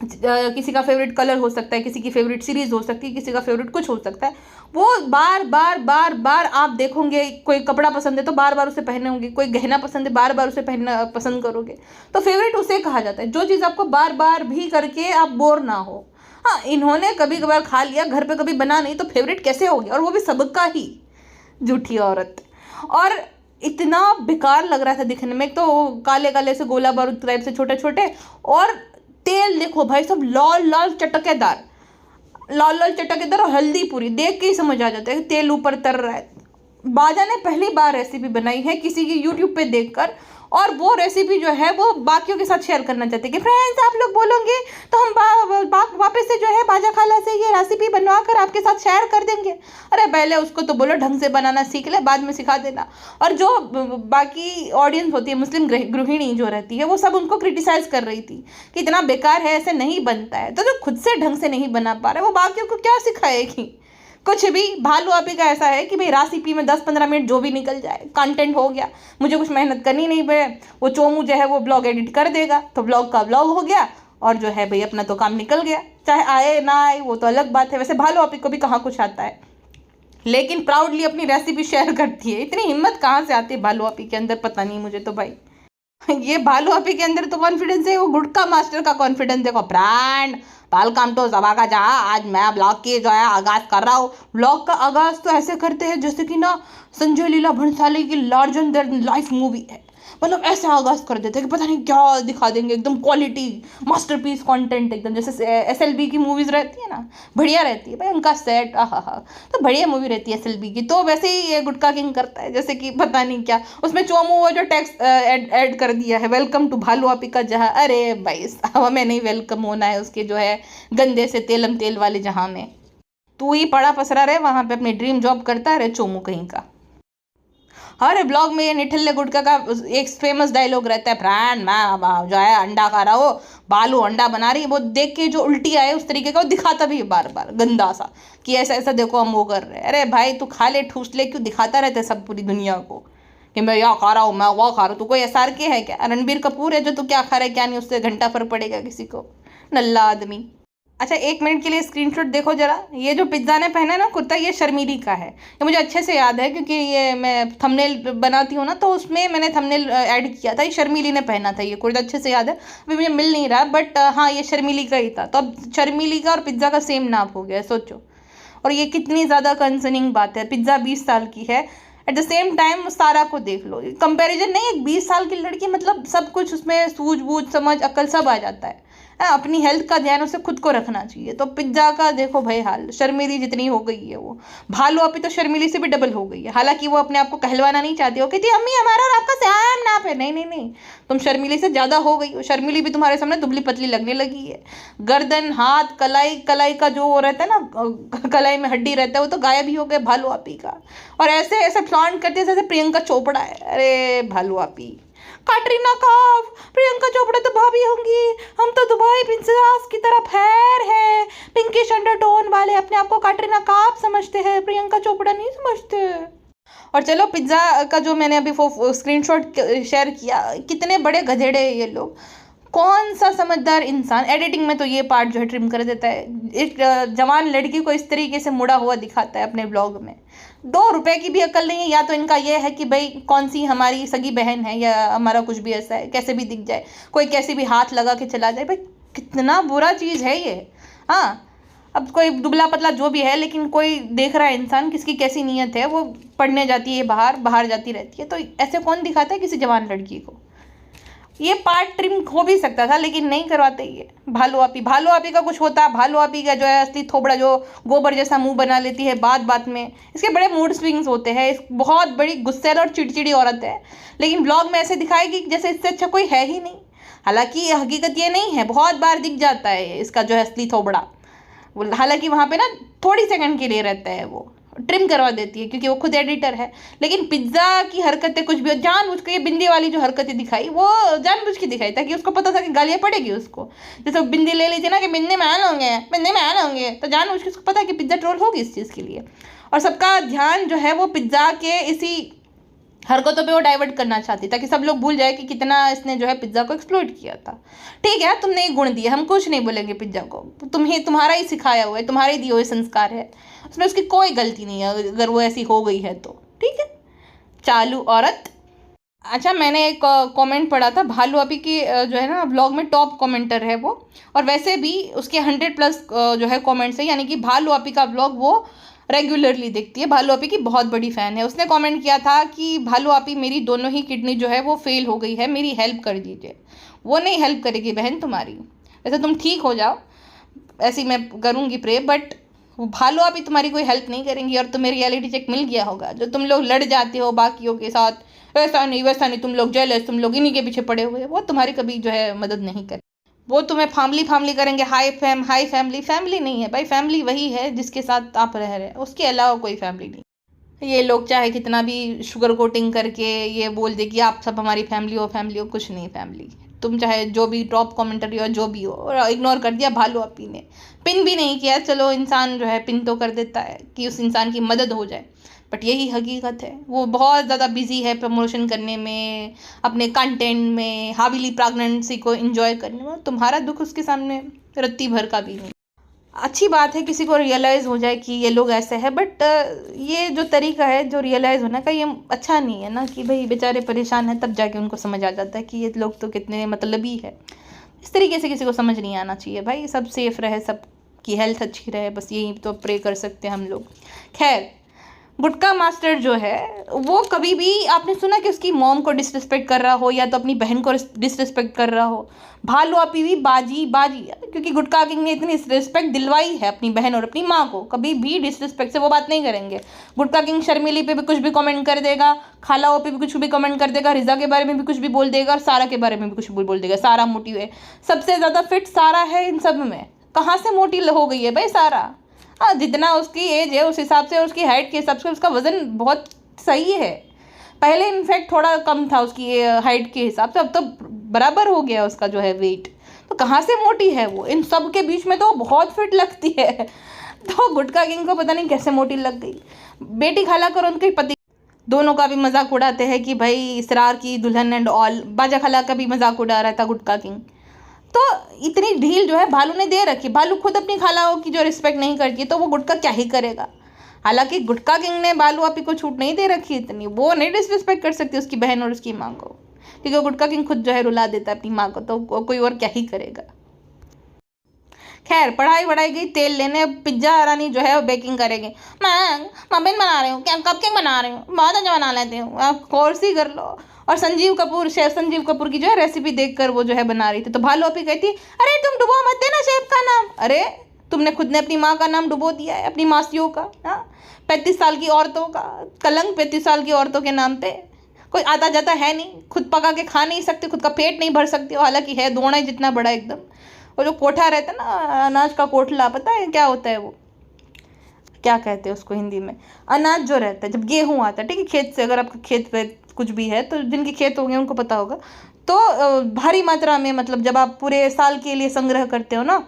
किसी का फेवरेट कलर हो सकता है, किसी की फेवरेट सीरीज हो सकती है, किसी का फेवरेट कुछ हो सकता है, वो बार बार बार बार आप देखोगे। कोई कपड़ा पसंद है तो बार बार उसे पहने होंगे, कोई गहना पसंद है बार बार उसे पहनना पसंद करोगे, तो फेवरेट उसे कहा जाता है जो चीज़ आपको बार बार भी करके आप बोर ना हो। हाँ, इन्होंने कभी कभार खा लिया, घर पे कभी बना नहीं, तो फेवरेट कैसे हो गया? और वो भी सबका ही। झूठी औरत। और इतना बेकार लग रहा था दिखने में, तो काले काले से गोला बारूद टाइप से छोटे छोटे, और तेल देखो भाई सब लाल लाल चटकेदार, लाल लाल चटकेदार, और हल्दी पूरी, देख के ही समझ आ जाता है कि तेल ऊपर तर रहा है। बाजा ने पहली बार रेसिपी बनाई है किसी की यूट्यूब पे देखकर, और वो रेसिपी जो है वो बाकियों के साथ शेयर करना चाहते हैं कि फ्रेंड्स, आप लोग बोलोगे तो हम वापस से जो है बाजा खाला से ये रेसिपी बनवा कर आपके साथ शेयर कर देंगे। अरे पहले उसको तो बोलो ढंग से बनाना सीख ले, बाद में सिखा देना। और जो बाकी ऑडियंस होती है, मुस्लिम गृहिणी जो रहती है, वो सब उनको क्रिटिसाइज कर रही थी कि इतना बेकार है, ऐसे नहीं बनता है। तो जो खुद से ढंग से नहीं बना पा रहे, वो बाकियों को क्या सिखाएगी? कुछ भी। भालू आपी का ऐसा है कि भाई रेसिपी में 10-15 मिनट जो भी निकल जाए, कंटेंट हो गया, मुझे कुछ मेहनत करनी नहीं पड़े, वो चोमू जो है वो ब्लॉग एडिट कर देगा, तो ब्लॉग का ब्लॉग हो गया, और जो है भाई अपना तो काम निकल गया। चाहे आए ना आए वो तो अलग बात है। वैसे भालू आपी को भी कहाँ कुछ आता है, लेकिन प्राउडली अपनी रेसिपी शेयर करती है। इतनी हिम्मत कहाँ से आती है भालू आपी के अंदर, पता नहीं मुझे तो भाई। ये भालू आपी के अंदर तो कॉन्फिडेंस है, वो गुटका मास्टर का कॉन्फिडेंस देखो। ब्रांड वेलकम टू सबा का जहाँ, आज मैं ब्लॉग की जो है आगाज़ कर रहा हूँ। ब्लॉग का आगाज़ तो ऐसे करते हैं जैसे कि ना संजय लीला भंसाली की लार्जर देन लाइफ मूवी है। मतलब ऐसे आगाज़ कर देते हैं कि पता नहीं क्या दिखा देंगे, एकदम क्वालिटी मास्टरपीस कंटेंट एकदम, जैसे एसएलबी की मूवीज़ रहती है ना, बढ़िया रहती है भाई उनका सेट, आहा हा, तो बढ़िया मूवी रहती है एसएलबी की। तो वैसे ही ये गुटका किंग करता है, जैसे कि पता नहीं क्या उसमें चोमू वो जो टैक्स ऐड कर दिया है, वेलकम टू भालू आपी का जहाँ। अरे भाई हमें नहीं वेलकम होना है उसके जो है गंदे से तेलम तेल वाले जहाँ में। तू ही पड़ा पसरा रहे वहाँ पे, अपनी ड्रीम जॉब करता रहे चोमू कहीं का। हर ब्लॉग में ये निठल्ले गुटका का एक फेमस डायलॉग रहता है, फ्रेंड मैं जो है अंडा खा रहा हो, बालू अंडा बना रही है, वो देख के जो उल्टी आए उस तरीके का वो दिखाता भी है बार बार गंदा सा, कि ऐसा ऐसा देखो हम वो कर रहे हैं। अरे भाई तू खा ले ठूस ले, क्यों दिखाता रहता है सब पूरी दुनिया को कि मैं यह खा रहा हूँ, मैं वो खा रहा हूँ। तू कोई एसआर के है क्या, रणबीर कपूर है जो तू क्या खा रहा है क्या नहीं, उससे घंटा फर्क पड़ेगा किसी को, नल्ला आदमी। अच्छा 1 मिनट के लिए स्क्रीनशॉट देखो जरा, ये जो पिज्ज़ा ने पहना है ना कुर्ता, ये शर्मीली का है। ये मुझे अच्छे से याद है क्योंकि ये मैं थंबनेल बनाती हूँ ना, तो उसमें मैंने थंबनेल ऐड किया था, ये शर्मीली ने पहना था ये कुर्ता, अच्छे से याद है। अभी मुझे मिल नहीं रहा बट हाँ ये शर्मीली का ही था। तो अब शर्मीली का और पिज्ज़ा का सेम नाप हो गया, सोचो। और ये कितनी ज़्यादा कंसर्निंग बात है, पिज्ज़ा 20 साल की है, एट द सेम टाइम सारा को देख लो, कंपैरिजन नहीं, एक 20 साल की लड़की, मतलब सब कुछ उसमें सूझबूझ समझ अक्ल सब आ जाता है। अपनी हेल्थ का ध्यान उसे खुद को रखना चाहिए। तो पिज्ज़ा का देखो भाई हाल, शर्मीली जितनी हो गई है वो, भालू अभी तो शर्मीली से भी डबल हो गई है। हालांकि वो अपने आप को कहलवाना नहीं चाहती हो, कहती अम्मी हमारा और आपका सेम नाप है, नहीं नहीं नहीं, तुम शर्मीली से ज़्यादा हो गई हो। शर्मीली भी तुम्हारे सामने दुबली पतली लगने लगी है, गर्दन हाथ कलाई, कलाई का जो वो रहता है ना, कलाई में हड्डी रहता है, वो तो गायब ही हो गया भालू आपी का। और ऐसे ऐसे फ्लॉन्ट करते जैसे प्रियंका चोपड़ा है। अरे भालू आपी, कैटरीना कैफ, प्रियंका चोपड़ा तो भाभी होंगी, हम तो दुबई प्रिंसेस की तरह फेयर है, पिंकिश अंडरटोन वाले अपने आप को कैटरीना कैफ समझते हैं, प्रियंका चोपड़ा नहीं समझते। और चलो पिज्ज़ा का जो मैंने अभी वो स्क्रीनशॉट शेयर किया, कितने बड़े गधेड़े हैं ये लोग। कौन सा समझदार इंसान एडिटिंग में तो ये पार्ट जो है ट्रिम कर देता है, एक जवान लड़की को इस तरीके से मुड़ा हुआ दिखाता है अपने ब्लॉग में। 2 रुपए की भी अकल नहीं है, या तो इनका ये है कि भाई कौन सी हमारी सगी बहन है या हमारा कुछ भी ऐसा है, कैसे भी दिख जाए, कोई कैसे भी हाथ लगा के चला जाए। भाई कितना बुरा चीज़ है ये। हाँ अब कोई दुबला पतला जो भी है, लेकिन कोई देख रहा है इंसान किसकी कैसी नीयत है, वो पढ़ने जाती है बाहर बाहर जाती रहती है, तो ऐसे कौन दिखाता है किसी जवान लड़की को। ये पार्ट ट्रिम हो भी सकता था लेकिन नहीं करवाते ये। भालू आपी का कुछ होता, भालू आपी का जो है असली थोबड़ा जो गोबर जैसा मुंह बना लेती है बात बात में, इसके बड़े मूड स्विंग्स होते हैं, बहुत बड़ी गुस्सैल और चिड़चिड़ी औरत है, लेकिन ब्लॉग में ऐसे दिखाएगी जैसे इससे अच्छा कोई है ही नहीं। हालांकि हकीकत ये नहीं है, बहुत बार दिख जाता है इसका जो है असली थोबड़ा, हालांकि वहाँ पे ना थोड़ी सेकंड के लिए रहता है, वो ट्रिम करवा देती है क्योंकि वो खुद एडिटर है। लेकिन पिज्ज़ा की हरकतें कुछ भी हो, जानबूझ के ये बिंदी वाली जो हरकतें दिखाई वो जानबूझ के दिखाई, ताकि उसको पता था कि गालियाँ पड़ेगी उसको। जैसे बिंदी ले ली थी ना कि बिंदी मैन होंगे, बिंदी मैन होंगे, तो जानबूझ के उसको पता है कि पिज्ज़ा ट्रोल होगी इस चीज़ के लिए, और सबका ध्यान जो है वो पिज्ज़ा के इसी हरकतों पे वो डाइवर्ट करना चाहती, ताकि सब लोग भूल जाए कि कितना इसने जो है पिज्ज़ा को एक्सप्लॉइट किया था। ठीक है तुमने एक गुण दिया, हम कुछ नहीं बोलेंगे पिज्ज़ा को, तुम्हारा ही सिखाया हुआ है, तुम्हारे दिए हुए संस्कार है, उसमें उसकी कोई गलती नहीं है अगर वो ऐसी हो गई है तो। ठीक है चालू औरत। अच्छा मैंने एक कमेंट पढ़ा था, भालू आपी की जो है ना ब्लॉग में टॉप कमेंटर है वो, और वैसे भी उसके 100+ जो है कमेंट्स है, यानी कि भालू आपी का ब्लॉग वो रेगुलरली देखती है, भालू आपी की बहुत बड़ी फ़ैन है। उसने कमेंट किया था कि भालू आपी मेरी दोनों ही किडनी जो है वो फेल हो गई है, मेरी हेल्प कर दीजिए। वो नहीं हेल्प करेगी बहन तुम्हारी, वैसे तुम ठीक हो जाओ, ऐसी मैं करूँगी प्रे, बट भालू आपी तुम्हारी कोई हेल्प नहीं करेंगी। और तुम्हें रियलिटी चेक मिल गया होगा, जो तुम लोग लड़ जाते हो बाकियों के साथ, ऐसा नहीं वैसा नहीं, तुम लोग जेलस, तुम लोग इन्हीं के पीछे पड़े हुए, वो तुम्हारी कभी जो है मदद नहीं करे, वो तुम्हें फैमिली करेंगे, हाई फैमिली नहीं है भाई, फैमिली वही है जिसके साथ आप रह रहे हैं, उसके अलावा कोई फैमिली नहीं। ये लोग चाहे कितना भी शुगर कोटिंग करके ये बोल दे कि आप सब हमारी फैमिली हो, कुछ नहीं फैमिली। तुम चाहे जो भी टॉप कमेंटरी हो जो भी हो, और इग्नोर कर दिया भालू आपी ने, पिन भी नहीं किया। चलो इंसान जो है पिन तो कर देता है कि उस इंसान की मदद हो जाए, बट यही हकीकत है, वो बहुत ज़्यादा बिजी है प्रमोशन करने में, अपने कंटेंट में, हाबिली प्रेगनेंसी को एंजॉय करने में। तुम्हारा दुख उसके सामने रत्ती भर का भी नहीं। अच्छी बात है किसी को रियलाइज़ हो जाए कि ये लोग ऐसे हैं, बट ये जो तरीका है जो रियलाइज़ होने का, ये अच्छा नहीं है ना, कि भाई बेचारे परेशान हैं तब जाके उनको समझ आ जाता है कि ये लोग तो कितने मतलबी है। इस तरीके से किसी को समझ नहीं आना चाहिए भाई, सब सेफ़ रहे, सबकी हेल्थ अच्छी रहे, बस यही तो प्रे कर सकते हैं हम लोग। खैर गुटका मास्टर जो है वो कभी भी आपने सुना कि उसकी मॉम को डिसरिस्पेक्ट कर रहा हो या तो अपनी बहन को डिसरिस्पेक्ट कर रहा हो? भालू आपी भी बाजी बाजी है, क्योंकि गुटका किंग ने इतनी रिस्पेक्ट दिलवाई है अपनी बहन और अपनी माँ को, कभी भी डिसरिस्पेक्ट से वो बात नहीं करेंगे। गुटका किंग शर्मिली पे भी कुछ भी कमेंट कर देगा, खालाओं पे भी कुछ भी कमेंट कर देगा, रिजा के बारे में भी कुछ भी बोल देगा और सारा के बारे में भी कुछ भी बोल देगा। सारा मोटी है, सबसे ज़्यादा फिट सारा है इन सब में। कहाँ से मोटी हो गई है भाई सारा? हाँ, जितना उसकी एज है उस हिसाब से, उसकी हाइट के हिसाब से उसका वज़न बहुत सही है। पहले इनफैक्ट थोड़ा कम था उसकी हाइट के हिसाब से, अब तो बराबर हो गया उसका जो है वेट। तो कहाँ से मोटी है वो? इन सब के बीच में तो बहुत फिट लगती है। तो गुटका किंग को पता नहीं कैसे मोटी लग गई। बेटी खाला कर उनके पति दोनों का भी मजाक उड़ाते हैं कि भाई इसरार की दुल्हन एंड ऑल। बाजा खाला का भी मजाक उड़ा रहा था गुटका किंग। तो इतनी ढील जो है भालू ने दे रखी। भालू खुद अपनी खालाओं की जो रिस्पेक्ट नहीं करती तो वो गुटका क्या ही करेगा। हालांकि गुटका किंग ने भालू आपी को छूट नहीं दे रखी इतनी, वो नहीं डिसरिस्पेक्ट कर सकती उसकी बहन और उसकी माँ को, क्योंकि गुटका किंग खुद जो है रुला देता है अपनी माँ को, तो कोई और क्या ही करेगा। खैर, पढ़ाई वढ़ाई गई तेल लेने। अब पिज्जा रानी जो है वो बेकिंग करेंगे। मैं मम्मी बना रही हूँ, क्या कप केक बना रही हूँ, बहुत अच्छा बना लेती हूँ, आप कोर्स ही कर लो। और संजीव कपूर, शेफ संजीव कपूर की जो है रेसिपी देखकर वो जो है बना रही थी। तो भालू अपी कहती, अरे तुम डुबो मत देना शेफ का नाम। अरे तुमने खुद ने अपनी माँ का नाम डुबो दिया है, अपनी मासियों का। हाँ, 35 साल की औरतों का कलंक, 35 साल की औरतों के नाम पे। कोई आता जाता है नहीं, खुद पका के खा नहीं सकते, खुद का पेट नहीं भर सकते हो। हालांकि है दोना ही जितना बड़ा एकदम। वो जो कोठा रहता है ना, अनाज का कोठला, पता है क्या होता है वो? क्या कहते हैं उसको हिंदी में? अनाज जो रहता है, जब गेहूँ आता है, ठीक है, खेत से, अगर आपका खेत पे कुछ भी है तो जिनके खेत होंगे उनको पता होगा। तो भारी मात्रा में, मतलब जब आप पूरे साल के लिए संग्रह करते हो ना,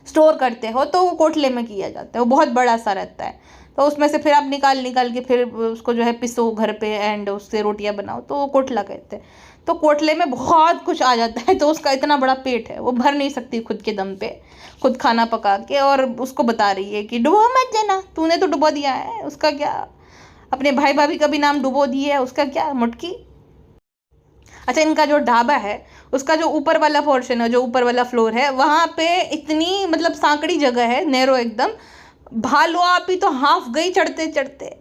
स्टोर करते हो, तो वो कोठले में किया जाता है। वो बहुत बड़ा सा रहता है, तो उसमें से फिर आप निकाल के फिर उसको जो है पिसो घर पे एंड उससे रोटियां बनाओ, तो वो कोठला कहते हैं। तो कोठले में बहुत कुछ आ जाता है, तो उसका इतना बड़ा पेट है, वो भर नहीं सकती खुद के दम पे, खुद खाना पका के। और उसको बता रही है कि डुबो मत देना, तूने तो डुबो दिया है, उसका क्या? अपने भाई भाभी का भी नाम डुबो दिए है, उसका क्या मुटकी। अच्छा, इनका जो ढाबा है उसका जो ऊपर वाला पोर्शन है, जो ऊपर वाला फ्लोर है, वहाँ पे इतनी मतलब सांकड़ी जगह है, नैरो एकदम। भालू आपी तो हाफ गई चढ़ते चढ़ते,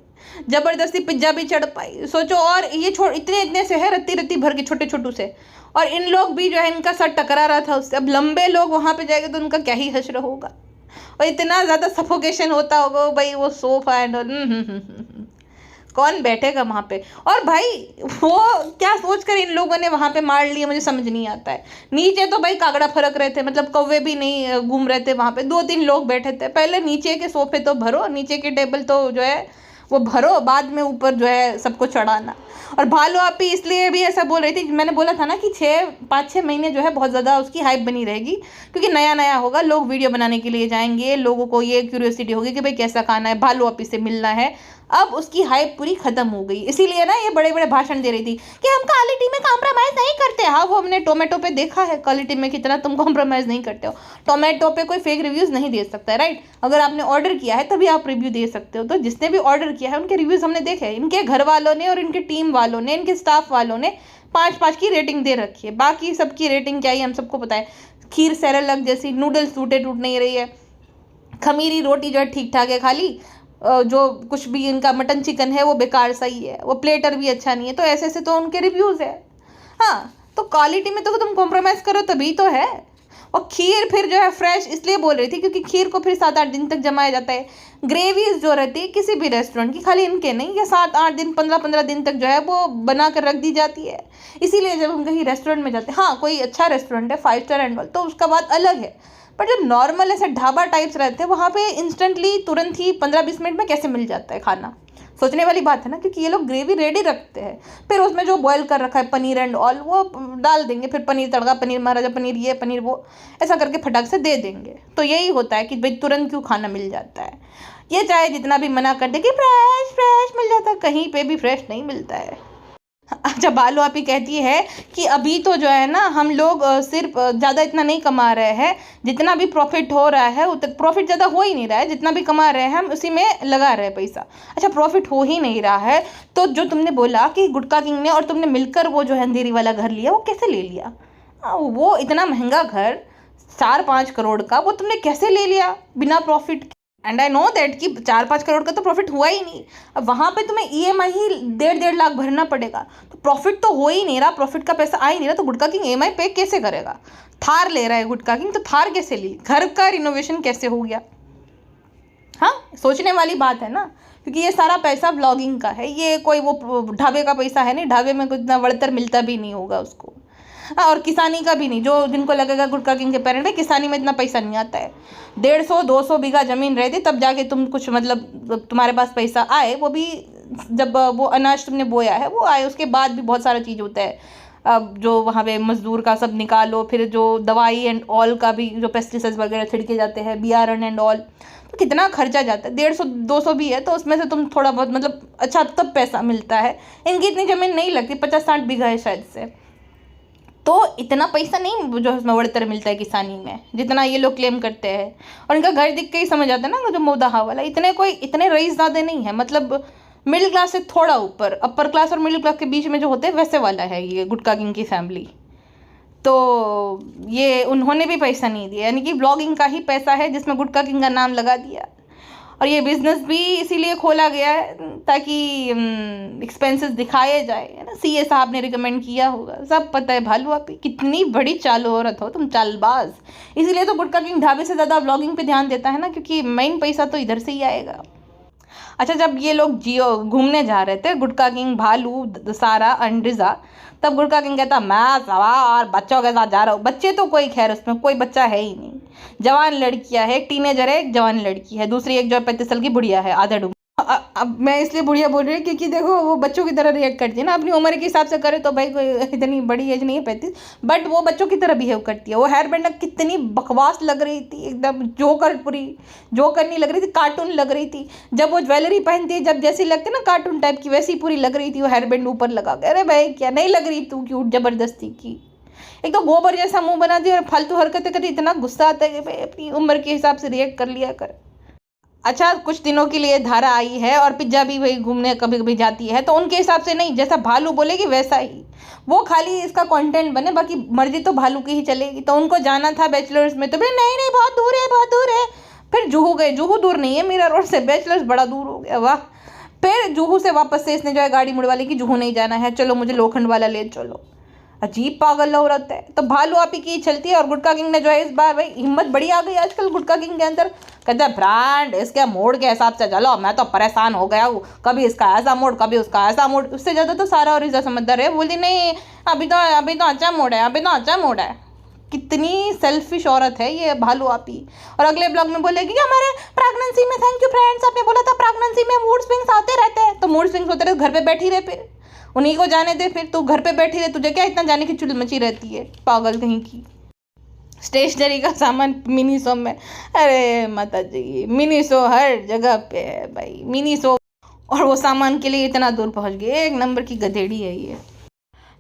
जबरदस्ती पिज्जा भी चढ़ पाई, सोचो। और ये इतने इतने से है, रत्ती रत्ती भर के छोटे छोटू से। और इन लोग भी जो है, इनका सर टकरा रहा था उससे। अब लंबे लोग वहाँ पे जाएंगे तो उनका क्या ही हश्र होगा, और इतना ज़्यादा सफोकेशन होता होगा भाई, वो सोफा एंड कौन बैठेगा वहाँ पे। और भाई वो क्या सोचकर इन लोगों ने वहाँ पे मार लिया, मुझे समझ नहीं आता है। नीचे तो भाई कागड़ा फरक रहे थे, मतलब कौवे भी नहीं घूम रहे थे वहाँ पे, 2-3 लोग बैठे थे। पहले नीचे के सोफे तो भरो, नीचे के टेबल तो जो है वो भरो, बाद में ऊपर जो है सबको चढ़ाना। और भालू आपी इसलिए भी ऐसा बोल रही थी, मैंने बोला था ना कि 5-6 महीने जो है बहुत ज़्यादा उसकी हाइप बनी रहेगी, क्योंकि नया नया होगा, लोग वीडियो बनाने के लिए जाएंगे, लोगों को ये क्यूरियोसिटी होगी कि भाई कैसा खाना है, भालू आपी से मिलना है। अब उसकी हाइप पूरी खत्म हो गई, इसीलिए ना ये बड़े बड़े भाषण दे रही थी कि हम क्वालिटी में कॉम्प्रोमाइज़ नहीं करते। हाँ, वो हमने टोमेटो पे देखा है क्वालिटी में कितना तुम कॉम्प्रोमाइज़ नहीं करते हो। टोमेटो पे कोई फेक रिव्यूज़ नहीं दे सकता है, राइट? अगर आपने ऑर्डर किया है तभी आप रिव्यू दे सकते हो। तो जिसने भी ऑर्डर किया है उनके रिव्यूज़ हमने देखे हैं। इनके घर वालों ने और इनके टीम वालों ने, इनके स्टाफ वालों ने 5-5 की रेटिंग दे रखी है। बाकी सबकी रेटिंग क्या है हम सबको पता है। खीर सेरेलक जैसी, नूडल्स टूट नहीं रही है, खमीरी रोटी जो है ठीक ठाक है, खाली जो कुछ भी इनका मटन चिकन है वो बेकार सही है, वो प्लेटर भी अच्छा नहीं है। तो ऐसे ऐसे तो उनके रिव्यूज़ है। हाँ, तो क्वालिटी में तो तुम कॉम्प्रोमाइज़ करो तभी तो है। और खीर फिर जो है फ्रेश इसलिए बोल रही थी क्योंकि खीर को फिर 7-8 दिन तक जमाया जाता है। ग्रेवीज जो रहती है किसी भी रेस्टोरेंट की, खाली इनके नहीं, ये 7-8 दिन 15-15 दिन तक जो है वो बना कर रख दी जाती है। इसीलिए जब हम कहीं रेस्टोरेंट में जाते हैं, हाँ कोई अच्छा रेस्टोरेंट है 5 स्टार एंड ऑल, तो उसका बात अलग है। पर जो नॉर्मल ऐसे ढाबा टाइप्स रहते हैं वहाँ पे इंस्टेंटली तुरंत ही 15-20 मिनट में कैसे मिल जाता है खाना, सोचने वाली बात है ना। क्योंकि ये लोग ग्रेवी रेडी रखते हैं, फिर उसमें जो बॉयल कर रखा है पनीर एंड ऑल वो डाल देंगे, फिर पनीर तड़का, पनीर महाराजा, पनीर ये पनीर वो, ऐसा करके फटाक से दे देंगे। तो यही होता है कि भाई तुरंत क्यों खाना मिल जाता है। ये चाहे जितना भी मना कर दे कि फ्रेश फ्रेश मिल जाता है, कहीं पे भी फ्रेश नहीं मिलता है। अच्छा, बालू आपी कहती है कि अभी तो जो है ना हम लोग सिर्फ ज़्यादा इतना नहीं कमा रहे हैं, जितना भी प्रॉफिट हो रहा है उतना प्रॉफिट ज़्यादा हो ही नहीं रहा है, जितना भी कमा रहे हैं हम उसी में लगा रहे हैं पैसा। अच्छा, प्रॉफिट हो ही नहीं रहा है तो जो तुमने बोला कि गुटका किंग ने और तुमने मिलकर वो जो है अंधेरी वाला घर लिया, वो कैसे ले लिया? वो इतना महंगा घर 4-5 करोड़ का, वो तुमने कैसे ले लिया बिना profit? And I know that कि 4-5 करोड़ का तो प्रॉफिट हुआ ही नहीं। अब वहाँ पे तुम्हें EMI ही 1.5 लाख भरना पड़ेगा, तो प्रॉफिट तो हो ही नहीं रहा, प्रॉफिट का पैसा आ ही नहीं रहा, तो गुटका किंग EMI पे कैसे करेगा? थार ले रहा है गुटका किंग, तो थार कैसे ली? घर का रिनोवेशन कैसे हो गया? हाँ, सोचने वाली बात है ना, क्योंकि ये सारा पैसा व्लॉगिंग का है, ये कोई वो ढाबे का पैसा है नहीं, ढाबे में कुछ इतना बढ़तर मिलता भी नहीं होगा उसको। हाँ, और किसानी का भी नहीं, जो जिनको लगेगा गुटका किंग के पेरेंट है, किसानी में इतना पैसा नहीं आता है। 150-200 बीघा जमीन रहती तब जाके तुम कुछ मतलब तुम्हारे पास पैसा आए, वो भी जब वो अनाज तुमने बोया है वो आए, उसके बाद भी बहुत सारा चीज़ होता है। अब जो वहाँ पे मजदूर का सब निकालो, फिर जो दवाई एंड ऑल का भी, जो पेस्टिसाइड्स वगैरह छिड़के जाते हैं, बियारण एंड ऑल, तो कितना खर्चा जाता है। 150-200 भी है तो उसमें से तुम थोड़ा बहुत मतलब अच्छा तब पैसा मिलता है। इनकी इतनी ज़मीन नहीं लगती, 50-60 बीघा है शायद से, तो इतना पैसा नहीं जो उसमें बढ़तर मिलता है किसानी में, जितना ये लोग क्लेम करते हैं। और इनका घर दिख के ही समझ आता है ना, जो मोदाहा वाला, इतने रईस ज़्यादा नहीं है, मतलब मिडिल क्लास से थोड़ा ऊपर, अपर क्लास और मिडिल क्लास के बीच में जो होते हैं वैसे वाला है ये गुटका किंग की फैमिली। तो ये उन्होंने भी पैसा नहीं दिया, यानी कि ब्लॉगिंग का ही पैसा है जिसमें गुटका किंग का नाम लगा दिया। और ये बिज़नेस भी इसीलिए खोला गया है ताकि एक्सपेंसेस दिखाए जाए, है ना। CA साहब ने रिकमेंड किया होगा, सब पता है। भालू आप कितनी बड़ी चालू औरत हो तुम, चालबाज। इसीलिए तो गुटका किंग ढाबे से ज़्यादा ब्लॉगिंग पे ध्यान देता है ना, क्योंकि मेन पैसा तो इधर से ही आएगा। अच्छा, जब ये लोग जियो घूमने जा रहे थे, गुटका किंग, भालू, सारा एंड रिजा, तब गुटका किंग कहता मैं सवा और बच्चों के साथ जा रहा हूँ। बच्चे तो कोई, खैर उसमें कोई बच्चा है ही नहीं, जवान लड़कियां है, एक टीनेजर है, एक जवान लड़की है, दूसरी एक जो 35 साल की बुढ़िया है, आधा डूब। अब मैं इसलिए बुढ़िया बोल रही हूँ क्योंकि देखो वो बच्चों की तरह रिएक्ट करती है ना, अपनी उम्र के हिसाब से करे तो भाई कोई इतनी बड़ी एज नहीं है 35, बट वो बच्चों की तरह बिहेव करती है। वो हेयर बैंड कितनी बकवास लग रही थी, एकदम जोकर, पूरी जोकर नहीं लग रही थी, कार्टून लग रही थी। जब वो ज्वेलरी पहनती है, जब जैसी लगती है ना कार्टून टाइप की, वैसी पूरी लग रही थी वो हेयर बैंड ऊपर लगा के। अरे भाई क्या नहीं लग रही तू क्यूट जबरदस्ती की? एक तो गोबर जैसा मुंह बना दिया और फालतू हरकतें करती, इतना गुस्सा आता है कि भाई अपनी उम्र के हिसाब से रिएक्ट कर लिया कर। अच्छा, कुछ दिनों के लिए धारा आई है और पिज्जा भी वही घूमने कभी कभी जाती है, तो उनके हिसाब से नहीं, जैसा भालू बोलेगी वैसा ही, वो खाली इसका कंटेंट बने, बाकी मर्जी तो भालू की ही चलेगी। तो उनको जाना था बैचलर्स में, तो भाई नहीं नहीं बहुत दूर है, बहुत दूर है। फिर जुहू गए, जुहू दूर नहीं है मीरा रोड से, बैचलर्स बड़ा दूर हो गया, वाह। फिर जुहू से वापस से इसने जो है गाड़ी मुड़वा ली कि जुहू नहीं जाना है, चलो मुझे लोखंड वाला ले चलो। अजीब पागल औरत है। तो भालू आप ही की चलती है। और गुटका किंग ने जो है इस बार भाई हिम्मत बड़ी आ गई आजकल गुटका किंग के अंदर, कहते हैं ब्रांड इसके मूड के हिसाब से चलो, मैं तो परेशान हो गया हूँ, कभी इसका ऐसा मूड, कभी उसका ऐसा मूड। उससे ज़्यादा तो सारा और इज़्ज़त समझदार है, बोलती नहीं अभी तो अच्छा मूड है, अभी तो अच्छा मूड है। कितनी सेल्फिश औरत है ये भालू आपी। और अगले ब्लॉग में बोलेगी कि हमारे प्रेगनेंसी में, थैंक यू फ्रेंड्स, आपने बोला था प्रेगनेंसी में मूड स्विंग्स आते रहते हैं, तो मूड स्विंग्स होते रहे, घर पे बैठी रहे, फिर उन्हीं को जाने दे। फिर तू घर पे बैठी रहे, तुझे क्या इतना जाने की चुल मची रहती है, पागल कहीं की। स्टेशनरी का सामान मिनीसो में, अरे माता जी मिनीसो हर जगह पे है भाई, मिनीसो। और वो सामान के लिए इतना दूर पहुंच गई, एक नंबर की गधेड़ी है ये।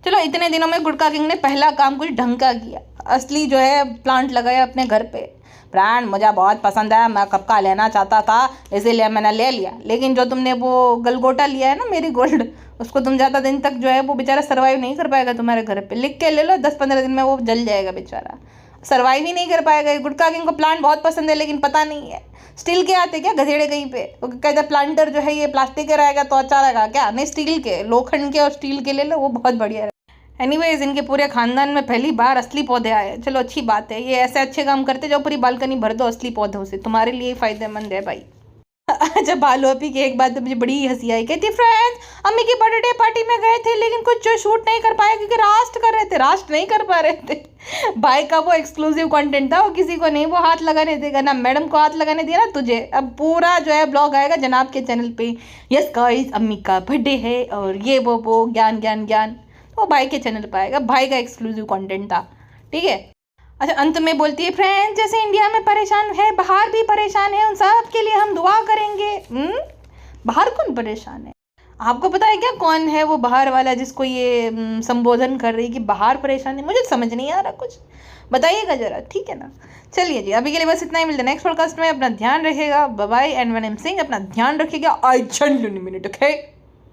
चलो, इतने दिनों में गुटका किंग ने पहला काम कुछ ढंग का किया, असली जो है प्लांट लगाया अपने घर पे। ब्रांड मुझे बहुत पसंद है, मैं कब का लेना चाहता था, इसीलिए मैंने ले लिया। लेकिन जो तुमने वो गलगोटा लिया है ना, मेरी गोल्ड, उसको तुम ज़्यादा दिन तक जो है वो बेचारा सर्वाइव नहीं कर पाएगा तुम्हारे घर पे। लिख के ले लो, 10-15 दिन में वो जल जाएगा बेचारा, सर्वाइव ही नहीं कर पाएगा। गुटका किंग को प्लांट बहुत पसंद है, लेकिन पता नहीं है स्टील के आते क्या गधेड़े कहीं पे। वो कहते प्लांटर जो है ये प्लास्टिक के रहेगा तो अच्छा रहेगा क्या, नहीं स्टील के, लोखंड के और स्टील के ले लो, वो बहुत बढ़िया है। एनीवेज, इनके पूरे खानदान में पहली बार असली पौधे आए, चलो अच्छी बात है। ये ऐसे अच्छे काम करते जाओ, पूरी बालकनी भर दो असली पौधों से, तुम्हारे लिए फ़ायदेमंद है भाई। अच्छा, भालू अपी की एक बात तो मुझे बड़ी हंसी आई, कहती फ्रेंड्स अम्मी की बर्थडे पार्टी में गए थे, लेकिन कुछ जो शूट नहीं कर पाए क्योंकि रास्ट कर रहे थे, रास्ट नहीं कर पा रहे थे। भाई का वो एक्सक्लूसिव कंटेंट था, वो किसी को नहीं वो हाथ लगाने देगा, ना मैडम को हाथ लगाने दिया ना तुझे। अब पूरा जो है ब्लॉग आएगा जनाब के चैनल पे, यस गाइस अम्मी का बर्थडे है और ये वो ज्ञान ज्ञान ज्ञान, वो भाई के चैनल पर आएगा, भाई का एक्सक्लूसिव कंटेंट था, ठीक है। अच्छा, अंत में बोलती है फ्रेंड्स जैसे इंडिया में परेशान है, बाहर भी परेशान है, उन सब के लिए हम दुआ करेंगे। बाहर कौन परेशान है? आपको पता है क्या कौन है वो बाहर वाला जिसको ये संबोधन कर रही कि बाहर परेशान है? मुझे समझ नहीं आ रहा कुछ, बताइएगा जरा, ठीक है ना। चलिए जी, अभी के लिए बस इतना ही, मिलते हैं नेक्स्ट पॉडकास्ट में। अपना ध्यान रखिएगा, bye bye. And when I am saying अपना ध्यान रखिएगा, I genuinely mean it, okay.